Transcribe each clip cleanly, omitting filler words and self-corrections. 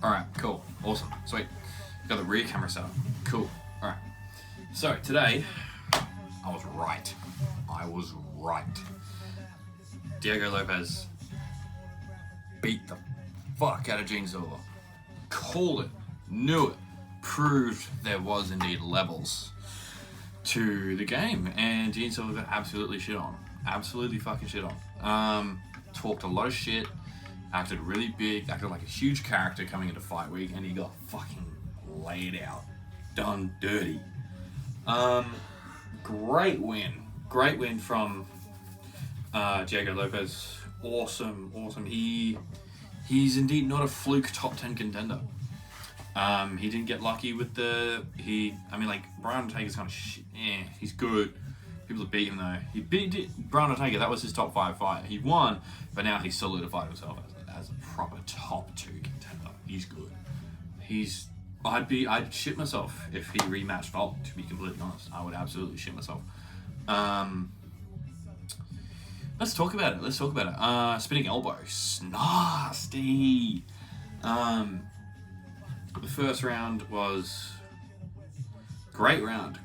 Alright, cool. Awesome. Sweet. Got the rear camera set up. Cool. Alright. So, today, I was right. Diego Lopez beat the fuck out of Gene Silva. Called it. Knew it. Proved there was indeed levels to the game. And Gene Silva got absolutely shit on. Absolutely fucking shit on. Talked a lot of shit. Acted really big, acted like a huge character coming into fight week, and he got fucking laid out. Done dirty. Great win from Diego Lopez. Awesome. He's indeed not a fluke top 10 contender. He didn't get lucky with Brian Ortega's kind of shit. He's good. People have beat him though. He beat Brian Ortega. That was his top 5 fight. He won, but now he's solidified himself as a proper top 2 contender. He's good. I'd shit myself if he rematched Volk. To be completely honest, I would absolutely shit myself. Let's talk about it. Spinning elbows, nasty. The first round was great round.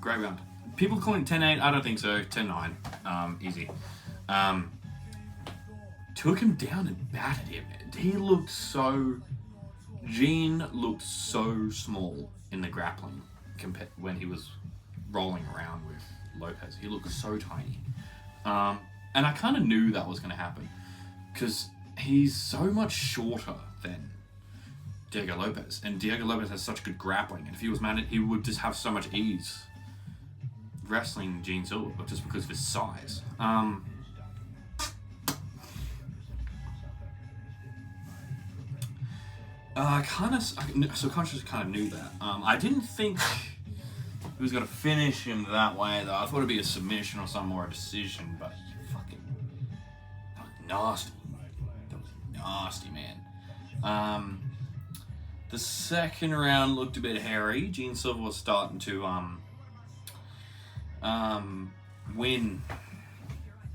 People calling 10-8, I don't think so. 10-9, easy. Took him down and battered him. Gene looked so small in the grappling when he was rolling around with Lopez. He looked so tiny. And I kind of knew that was going to happen because he's so much shorter than Diego Lopez. And Diego Lopez has such good grappling. And if he was managed, he would just have so much ease wrestling Gene Silva, but just because of his size. Subconsciously kind of knew that. I didn't think he was going to finish him that way, though. I thought it'd be a submission or something, or a decision, but that was nasty. That was nasty, man. The second round looked a bit hairy. Gene Silva was starting to win.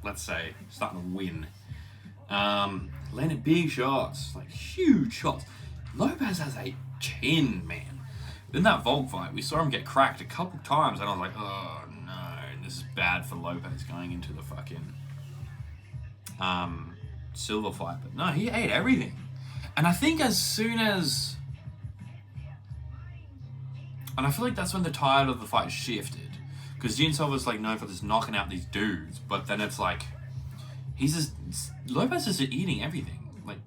Let's say starting to win. Landed big shots, like huge shots. Lopez has a chin, man. In that Volk fight, we saw him get cracked a couple times, and I was like, oh no, this is bad for Lopez going into the fucking Silva fight. But no, he ate everything. And I think as soon as... And I feel like that's when the tide of the fight shifted. Because Gene Silva's like known for just knocking out these dudes, but then it's like, Lopez is eating everything. Like,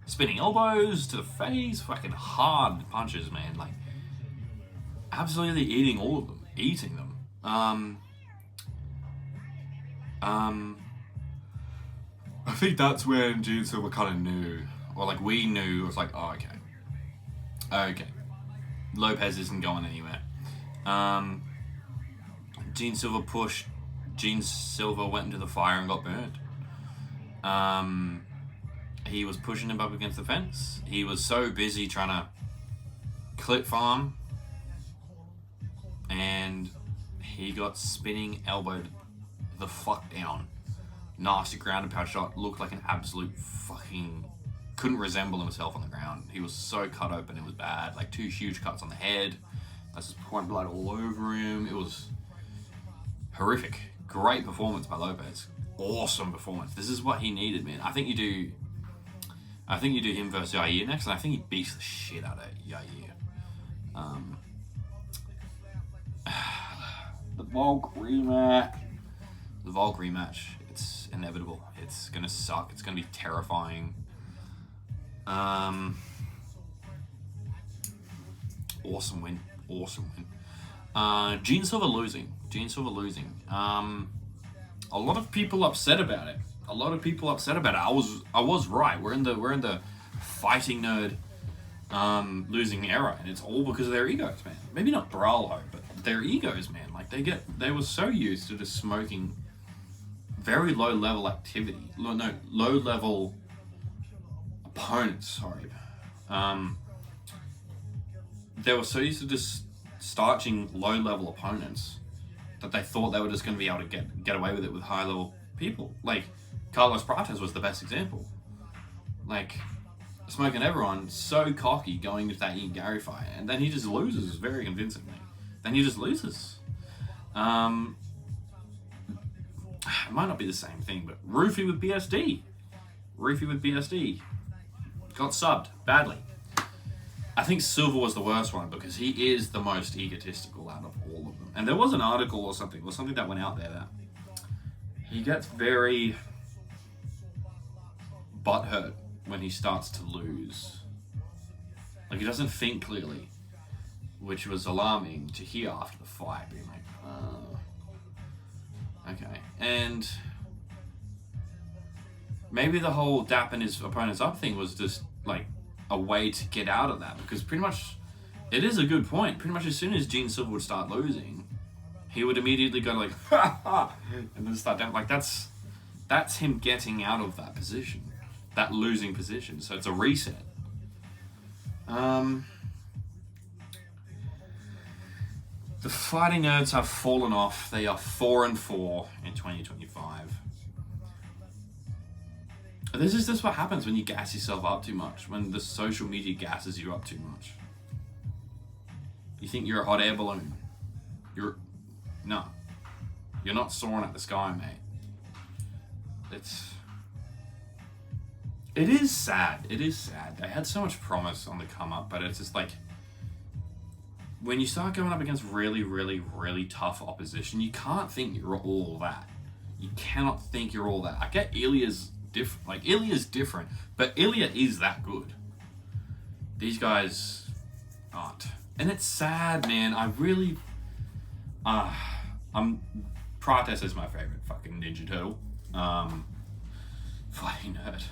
spinning elbows to the face, fucking hard punches, man. Like, absolutely eating all of them. Eating them. I think that's when Gene Silva kind of knew, or like we knew, it was like, oh, okay. Lopez isn't going anywhere. Gene Silva pushed. Gene Silva went into the fire and got burned. He was pushing him up against the fence. He was so busy trying to clip farm, and he got spinning elbowed the fuck down. Nasty ground and pound shot. Looked like an absolute fucking... Couldn't resemble himself on the ground. He was so cut open, it was bad. Like 2 huge cuts on the head. That's just pouring blood all over him. It was horrific. Great performance by Lopez. Awesome performance. This is what he needed, man. I think you do him versus Yair next, and I think he beats the shit out of Yair. The Volk rematch. It's inevitable. It's gonna suck. It's gonna be terrifying. Awesome win. Gene Silva losing. A lot of people upset about it. I was right. We're in the fighting nerd losing era, and it's all because of their egos, man. Maybe not Brawlho, but their egos, man. Like they were so used to just smoking very low level activity. Low level opponents, sorry. They were so used to just starching low level opponents that they thought they were just going to be able to get away with it with high level people. Like Carlos Prates was the best example. Like smoking everyone, so cocky going into that Ian Gary fight, and then he just loses very convincingly. Then he just loses. It might not be the same thing, but Roofy with BSD got subbed badly. I think Silver was the worst one because he is the most egotistical out of all of them. And there was an article or something that went out there that he gets very butthurt when he starts to lose. Like, he doesn't think clearly, which was alarming to hear after the fight, being like, okay. And maybe the whole dapping his opponents up thing was just like a way to get out of that, because pretty much it is a good point. Pretty much as soon as Gene Silver would start losing, he would immediately go like, ha ha, and then start down. Like, that's him getting out of that position, that losing position. So it's a reset. The Fighting Nerds have fallen off. They are 4-4 in 2025. This is just what happens when you gas yourself up too much, when the social media gasses you up too much. You think you're a hot air balloon. You're not soaring at the sky, mate. It is sad. It is sad. They had so much promise on the come up, but it's just like, when you start going up against really, really, really tough opposition, you can't think you're all that. You cannot think you're all that. I get Ilya's different. Like, Ilya's different, but Ilya is that good. These guys aren't. And it's sad, man. I really... Prates is my favorite fucking Ninja Turtle. Fighting nerd.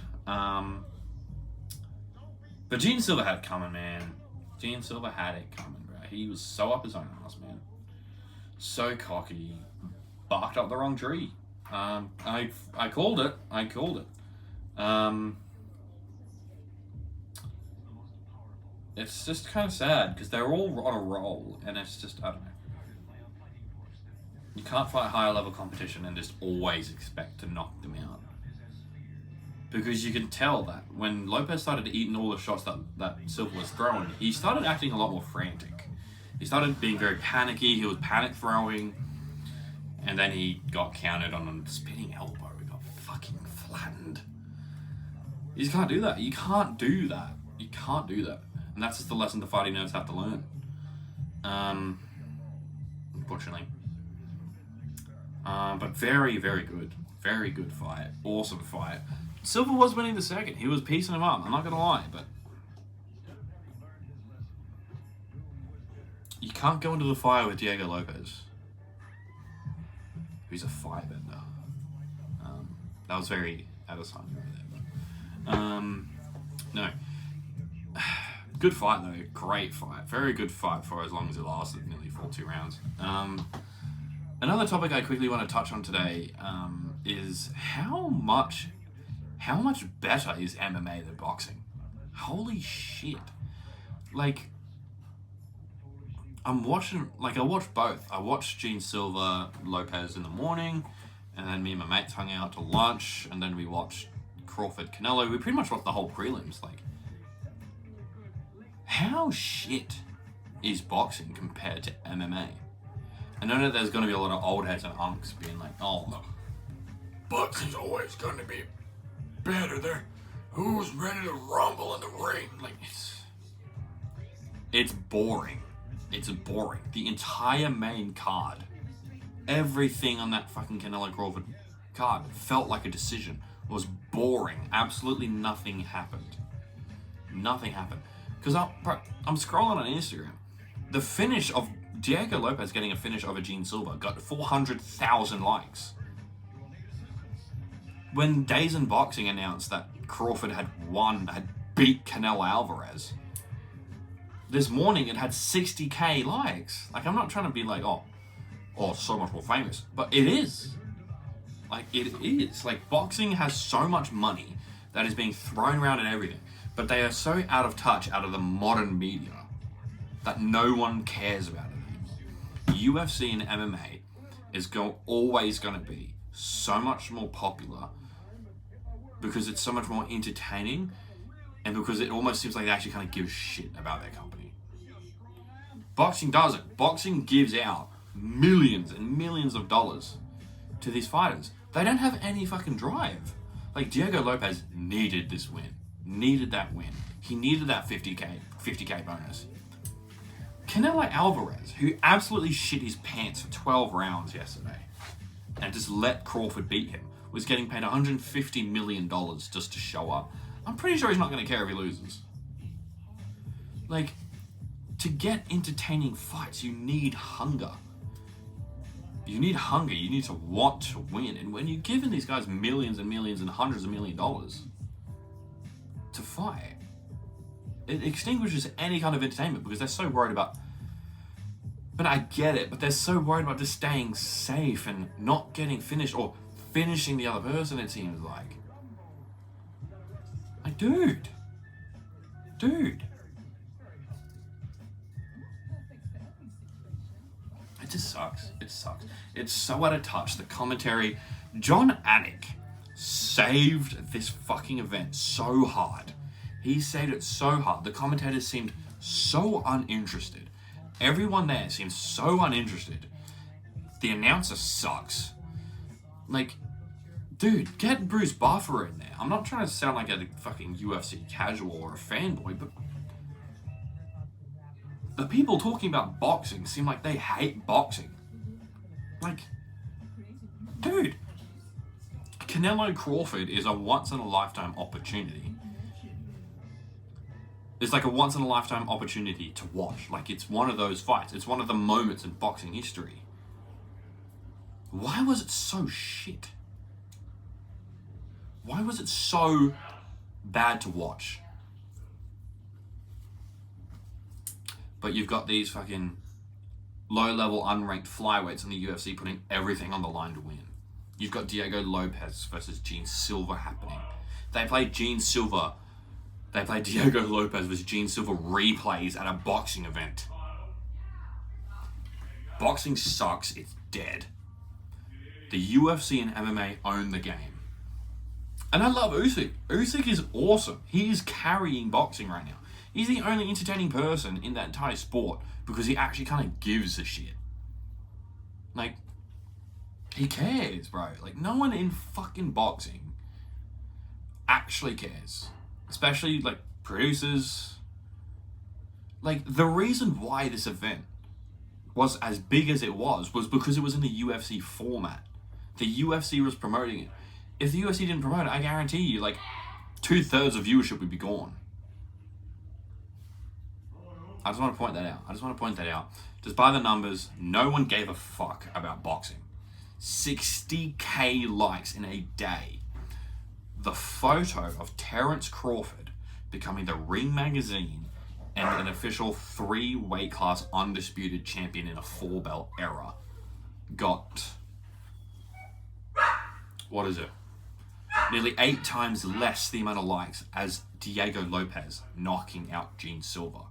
But Gene Silver had it coming, man. Gene Silver had it coming, bro. He was so up his own ass, man. So cocky. Barked up the wrong tree. I called it. It's just kind of sad because they're all on a roll, and it's just, I don't know. You can't fight higher level competition and just always expect to knock them out. Because you can tell that when Lopez started eating all the shots that Silver was throwing, he started acting a lot more frantic. He started being very panicky. He was panic throwing. And then he got countered on a spinning elbow. He got fucking flattened. You just can't do that. You can't do that. You can't do that. And that's just the lesson the Fighting Nerds have to learn. Unfortunately. But very, very good. Very good fight. Awesome fight. Silver was winning the second. He was piecing him up. I'm not going to lie, but you can't go into the fire with Diego Lopez, who's a firebender. That was very Adesanya right there. But, no. Good fight, though. Great fight. Very good fight for as long as it lasted, nearly 42 rounds. Another topic I quickly want to touch on today is how much better is MMA than boxing? Holy shit. Like, I watch both. I watched Gene Silver, Lopez in the morning, and then me and my mates hung out to lunch, and then we watched Crawford, Canelo. We pretty much watched the whole prelims. Like, how shit is boxing compared to MMA? I know that there's going to be a lot of old heads and unks being like, oh, look, boxing's always going to be better there. Who's ready to rumble in the ring? Like, it's boring. It's boring. The entire main card, everything on that fucking Canelo Crawford card felt like a decision. It was boring. Absolutely nothing happened. Nothing happened. Because I'm scrolling on Instagram. The finish of Diego Lopez getting a finish over Gene Silver got 400,000 likes. When Days in Boxing announced that Crawford had beat Canelo Alvarez, this morning it had 60k likes. Like, I'm not trying to be like, oh, so much more famous, but it is. Like, it is. Like, boxing has so much money that is being thrown around and everything, but they are so out of touch out of the modern media that no one cares about it anymore. UFC and MMA is always going to be so much more popular because it's so much more entertaining and because it almost seems like they actually kind of give shit about their company. Boxing doesn't. Boxing gives out millions and millions of dollars to these fighters. They don't have any fucking drive. Like, Diego Lopez needed this win. Needed that win. He needed that 50k bonus. Canelo Alvarez, who absolutely shit his pants for 12 rounds yesterday and just let Crawford beat him, was getting paid $150 million just to show up. I'm pretty sure he's not going to care if he loses. Like, to get entertaining fights, you need hunger. You need hunger. You need to want to win. And when you're giving these guys millions and millions and hundreds of $1 million to fight, it extinguishes any kind of entertainment because they're so worried about... But I get it, but they're so worried about just staying safe and not getting finished or finishing the other person, it seems like. Like, dude. It just sucks. It sucks. It's so out of touch. The commentary... John Anik saved this fucking event so hard. He saved it so hard. The commentators seemed so uninterested. Everyone there seems so uninterested. The announcer sucks. Like, dude, get Bruce Buffer in there. I'm not trying to sound like a fucking UFC casual or a fanboy, but the people talking about boxing seem like they hate boxing. Like, dude, Canelo Crawford is a once-in-a-lifetime opportunity. It's like a once-in-a-lifetime opportunity to watch. Like, it's one of those fights. It's one of the moments in boxing history. Why was it so shit? Why was it so bad to watch? But you've got these fucking low-level, unranked flyweights in the UFC putting everything on the line to win. You've got Diego Lopez versus Gene Silva happening. They played Diego Lopez versus Gene Silva replays at a boxing event. Boxing sucks. It's dead. The UFC and MMA own the game. And I love Usyk. Usyk is awesome. He is carrying boxing right now. He's the only entertaining person in that entire sport because he actually kind of gives a shit. Like, he cares, bro. Like, no one in fucking boxing actually cares. Especially, like, producers. Like, the reason why this event was as big as it was because it was in the UFC format. The UFC was promoting it. If the UFC didn't promote it, I guarantee you, like, 2/3 of viewership would be gone. I just want to point that out. Just by the numbers, no one gave a fuck about boxing. 60k likes in a day. The photo of Terence Crawford becoming the Ring Magazine and an official 3 weight class undisputed champion in a 4-belt era got, what is it? Nearly 8 times less the amount of likes as Diego Lopez knocking out Gene Silva.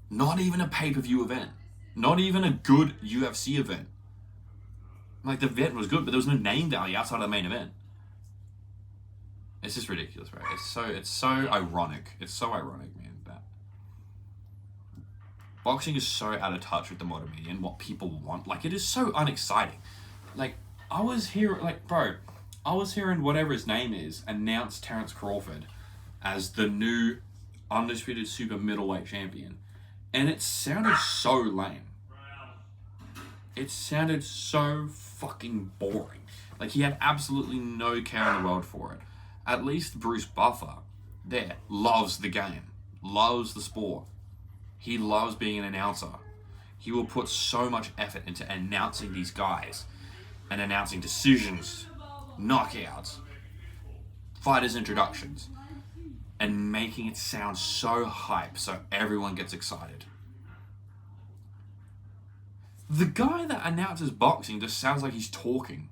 Not even a pay-per-view event. Not even a good UFC event. Like, the event was good, but there was no name value outside of the main event. It's just ridiculous, right? It's so ironic. It's so ironic, man, that boxing is so out of touch with the modern media and what people want. Like, it is so unexciting. Like, I was hearing whatever his name is announce Terence Crawford as the new undisputed super middleweight champion. And it sounded so lame. It sounded so fucking boring. Like, he had absolutely no care in the world for it. At least Bruce Buffer there loves the game, loves the sport. He loves being an announcer. He will put so much effort into announcing these guys and announcing decisions, knockouts, fighters' introductions, and making it sound so hype so everyone gets excited. The guy that announces boxing just sounds like he's talking.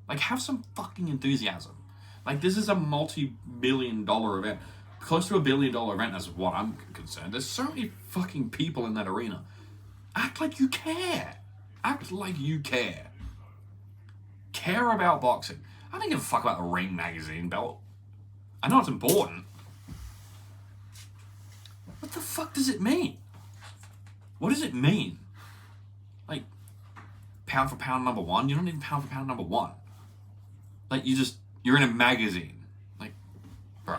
Like, have some fucking enthusiasm. Like, this is a multi-billion-dollar event. Close to $1 billion event, as what I'm concerned. There's so many fucking people in that arena. Act like you care. Act like you care. Care about boxing. I don't give a fuck about the Ring Magazine belt. I know it's important. fuck does it mean? What does it mean? Like, pound for pound number one? You're not even pound for pound number one. Like, you're in a magazine. Like, bro.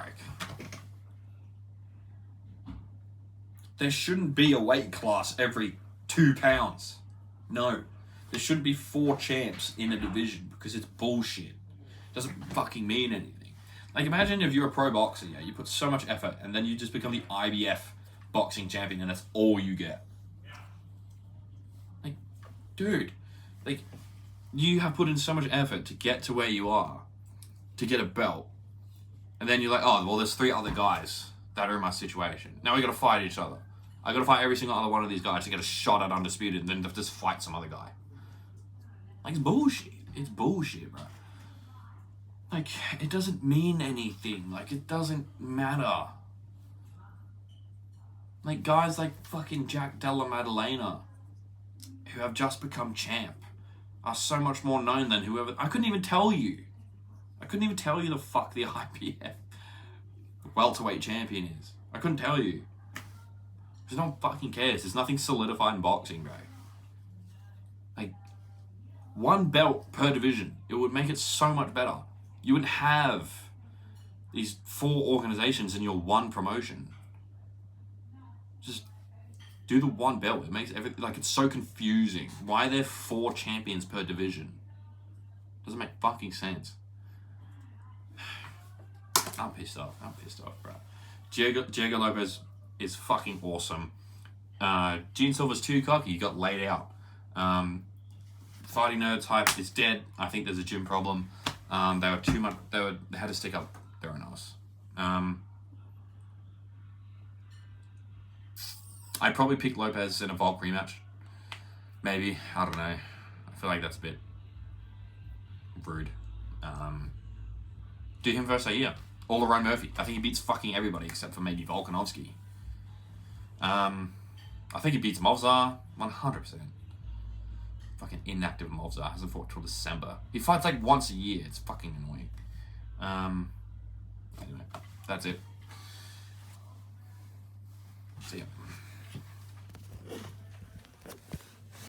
There shouldn't be a weight class every 2 pounds. No. There shouldn't be 4 champs in a division because it's bullshit. It doesn't fucking mean anything. Like, imagine if you're a pro boxer, yeah, you put so much effort and then you just become the IBF boxing champion and that's all you get. Like, dude, like, you have put in so much effort to get to where you are, to get a belt, and then you're like, oh, well, there's 3 other guys that are in my situation. Now we gotta fight each other. I gotta fight every single other one of these guys to get a shot at Undisputed and then just fight some other guy. Like, it's bullshit. It's bullshit, bro. Like, it doesn't mean anything. Like, it doesn't matter. Like, guys like fucking Jack Della Maddalena, who have just become champ, are so much more known than whoever... I couldn't even tell you. The fuck the IBF welterweight champion is. I couldn't tell you. Because no one fucking cares. There's nothing solidified in boxing, bro. Like, 1 belt per division. It would make it so much better. You wouldn't have these 4 organizations in your 1 promotion. Just do the 1 belt. It makes everything, like, it's so confusing. Why are there 4 champions per division? Doesn't make fucking sense. I'm pissed off, bro. Diego Lopez is fucking awesome. Gene Silver's too cocky. He got laid out. Fighting Nerds hype is dead. I think there's a gym problem. They were too much. They had to stick up their own ass. I'd probably pick Lopez in a Volk rematch. Maybe. I don't know. I feel like that's a bit rude. Do him versus Aia. Or Lerone Murphy. I think he beats fucking everybody except for maybe Volkanovski. I think he beats Movzar 100%. Fucking inactive Movzar hasn't fought till December. He fights like once a year. It's fucking annoying. Anyway, that's it. See ya.